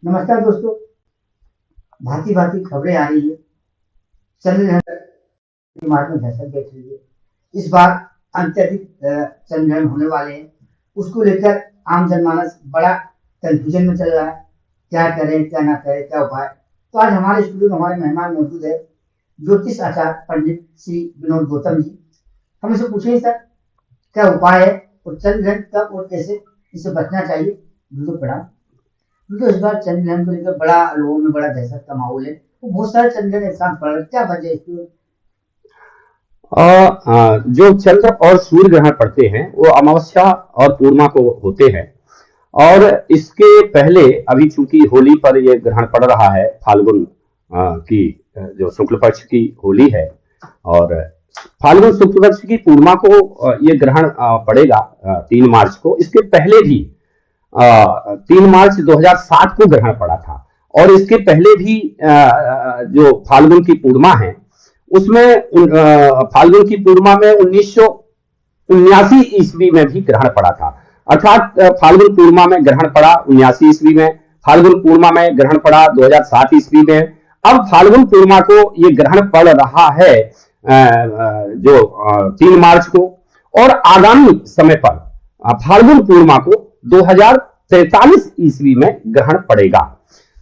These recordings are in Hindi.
नमस्कार दोस्तों। भांति भांति खबरें आ रही है। चंद्रग्रहण के मार्ग में दहशत देख रही है। इस बार अत्यधिक चंद्रग्रहण होने वाले हैं। उसको लेकर आम जनमानस बड़ा कंफ्यूजन में चल रहा है। क्या करें, क्या ना करें, क्या उपाय। तो आज हमारे स्टूडियो में हमारे मेहमान मौजूद है, ज्योतिष आचार्य पंडित श्री विनोद गौतम जी। हम इसे पूछेंगे सर, क्या उपाय है और चंद्रग्रहण कब और कैसे इसे बचना चाहिए। तो प्रणाम। क्योंकि इस बार चंद्रग्रहण को लेकर बड़ा लोगों में बड़ा दहशत का माहौल है। तो बहुत सारे चंद्रग्रहण एक साथ पड़ रहे, क्या वजह है इसकी? जो चंद्र और सूर्य ग्रहण पड़ते हैं वो अमावस्या और पूर्णिमा को होते हैं। और इसके पहले अभी चूंकि होली पर ये ग्रहण पड़ रहा है, फाल्गुन की जो शुक्ल पक्ष की होली है, और फाल्गुन शुक्ल पक्ष की पूर्णिमा को ये ग्रहण पड़ेगा 3 मार्च को। इसके पहले भी 3 मार्च 2007 को ग्रहण पड़ा था। और इसके पहले भी जो फाल्गुन की पूर्णिमा है उसमें फाल्गुन की पूर्णिमा में 1979 ईस्वी में भी ग्रहण पड़ा था। अर्थात फाल्गुन पूर्णिमा में ग्रहण पड़ा 79 ईस्वी में, फाल्गुन पूर्णिमा में ग्रहण पड़ा 2007 ईस्वी में। अब फाल्गुन पूर्णिमा को ये ग्रहण पड़ रहा है जो 3 मार्च को, और आगामी समय पर फाल्गुन पूर्णिमा को 2043 ईस्वी में ग्रहण पड़ेगा।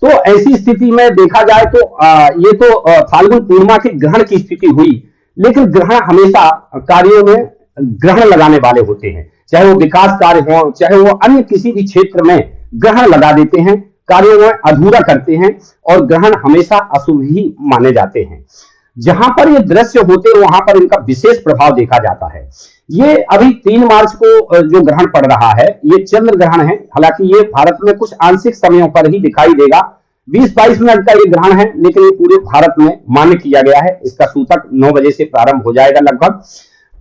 तो ऐसी स्थिति में देखा जाए तो ये तो फाल्गुन पूर्णिमा के ग्रहण की स्थिति हुई, लेकिन ग्रहण हमेशा कार्यों में ग्रहण लगाने वाले होते हैं। चाहे वो विकास कार्य हो, चाहे वो अन्य किसी भी क्षेत्र में ग्रहण लगा देते हैं, कार्यों में अधूरा करते हैं, और ग्रहण हमेशा अशुभ ही माने जाते हैं। जहां पर ये दृश्य होते हैं वहां पर इनका विशेष प्रभाव देखा जाता है। ये अभी 3 मार्च को जो ग्रहण पड़ रहा है ये चंद्र ग्रहण है। हालांकि ये भारत में कुछ आंशिक समयों पर ही दिखाई देगा, 20-22 मिनट का ये ग्रहण है, लेकिन ये पूरे भारत में मान्य किया गया है। इसका सूतक 9 बजे से प्रारंभ हो जाएगा लगभग।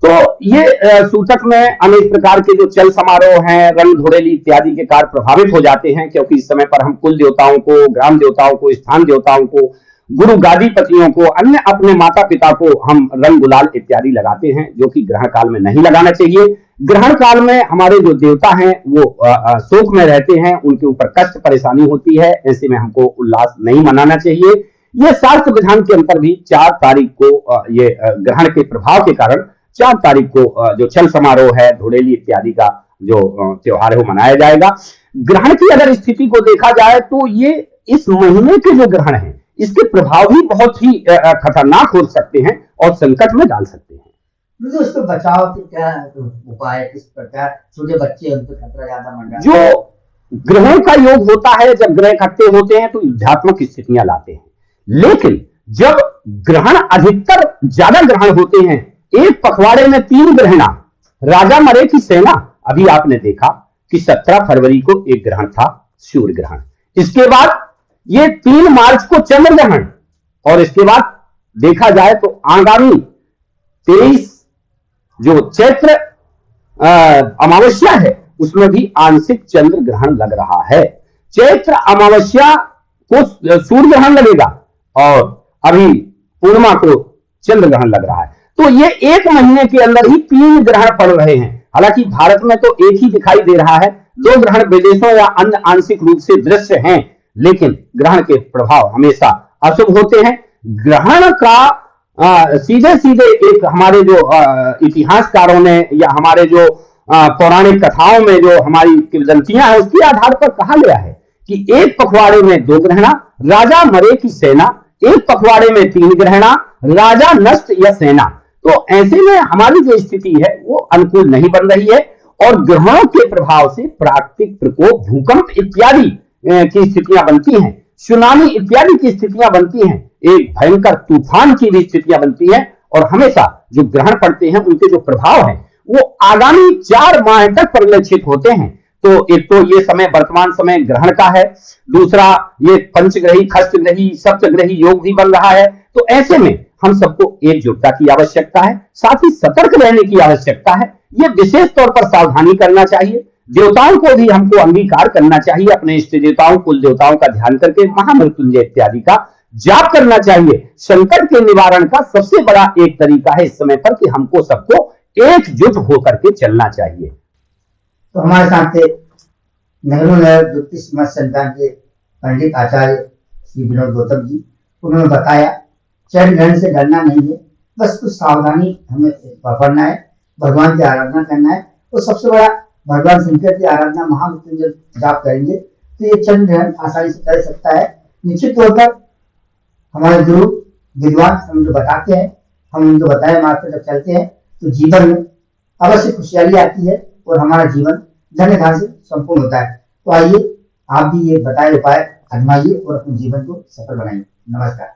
तो ये सूतक में अनेक प्रकार के जो चल समारोह हैं, रंग धोड़ेली इत्यादि के कार्य प्रभावित हो जाते हैं, क्योंकि इस समय पर हम कुल देवताओं को, ग्राम देवताओं को, स्थान देवताओं को, गुरु गादी पतियों को, अन्य अपने माता पिता को हम रंग गुलाल इत्यादि लगाते हैं, जो कि ग्रहण काल में नहीं लगाना चाहिए। ग्रहण काल में हमारे जो देवता हैं वो शोक में रहते हैं, उनके ऊपर कष्ट परेशानी होती है। ऐसे में हमको उल्लास नहीं मनाना चाहिए। ये शास्त्र विधान के अंतर भी 4 तारीख को ये ग्रहण के प्रभाव के कारण 4 तारीख को जो छल समारोह है, धुड़ेली इत्यादि का जो त्योहार है वो मनाया जाएगा। ग्रहण की अगर स्थिति को देखा जाए तो ये इस महीने के जो ग्रहण है इसके प्रभाव भी बहुत ही खतरनाक हो सकते हैं और संकट में डाल सकते हैं। उसको बचाव के क्या उपाय, किस प्रकार? छोटे बच्चे, उनको खतरा ज्यादा बढ़ रहा है। जो ग्रहण का योग होता है, जब ग्रह इकट्ठे होते हैं तो युद्धात्मक स्थितियां लाते हैं, लेकिन जब ग्रहण अधिकतर ज्यादा ग्रहण होते हैं, एक पखवाड़े में 3 ग्रहणा, राजा मरे की सेना। अभी आपने देखा कि 17 फरवरी को एक ग्रहण था, सूर्य ग्रहण। इसके बाद ये 3 मार्च को चंद्र ग्रहण, और इसके बाद देखा जाए तो आगामी 23 जो चैत्र अमावस्या है उसमें भी आंशिक चंद्र ग्रहण लग रहा है। चैत्र अमावस्या को सूर्य ग्रहण लगेगा और अभी पूर्णिमा को चंद्र ग्रहण लग रहा है। तो ये एक महीने के अंदर ही 3 ग्रहण पड़ रहे हैं। हालांकि भारत में तो एक ही दिखाई दे रहा है, 2 ग्रहण विदेशों या अन्य आंशिक रूप से दृश्य हैं, लेकिन ग्रहण के प्रभाव हमेशा अशुभ होते हैं। ग्रहण का सीधे सीधे एक हमारे जो इतिहासकारों ने या हमारे जो पौराणिक कथाओं में जो हमारी किंवदंतियां हैं उसके आधार पर कहा गया है कि एक पखवाड़े में 2 ग्रहणा, राजा मरे की सेना, एक पखवाड़े में 3 ग्रहणा, राजा नष्ट या सेना। तो ऐसे में हमारी जो स्थिति है वो अनुकूल नहीं बन रही है, और ग्रहणों के प्रभाव से प्राकृतिक प्रकोप, भूकंप इत्यादि की स्थितियां बनती हैं, सुनामी इत्यादि की स्थितियां बनती हैं, एक भयंकर तूफान की भी स्थितियां बनती हैं। और हमेशा जो ग्रहण पड़ते हैं उनके जो प्रभाव हैं वो आगामी 4 माह तक परिलक्षित होते हैं। तो एक तो ये समय, वर्तमान समय ग्रहण का है, दूसरा ये पंचग्रही, खष्टग्रही, सप्तग्रही योग भी बन रहा है। तो ऐसे में हम सबको एकजुटता की आवश्यकता है, साथ ही सतर्क रहने की आवश्यकता है। ये विशेष तौर पर सावधानी करना चाहिए। देवताओं को भी हमको अंगीकार करना चाहिए, अपने इष्ट देवताओं, कुल देवताओं का ध्यान करके महामृत्युंजय इत्यादि का जाप करना चाहिए। संकट के निवारण का सबसे बड़ा एक तरीका है इस समय पर कि हमको सबको एकजुट होकर के चलना चाहिए। तो हमारे साथ नेहरू ज्योतिष मत संस्थान के पंडित आचार्य श्री विनोद गौतम जी, उन्होंने बताया चरण ग्रहण से डरना नहीं है, बस कुछ सावधानी हमें बरतना है, भगवान की आराधना करना है। और सबसे बड़ा, भगवान शंकर की आराधना महामृत्युंजय जाप करेंगे तो ये चंद्र ग्रहण आसानी से कर सकता है। निश्चित तौर पर हमारे गुरु विद्वान हम जो बताते हैं, हम उनको बताए मार्ग पर जब चलते हैं तो जीवन में अवश्य खुशहाली आती है और हमारा जीवन धन्य धान्य से संपूर्ण होता है। तो आइए आप भी ये बताए उपाय आजमाइए और अपने जीवन को सफल बनाइए। नमस्कार।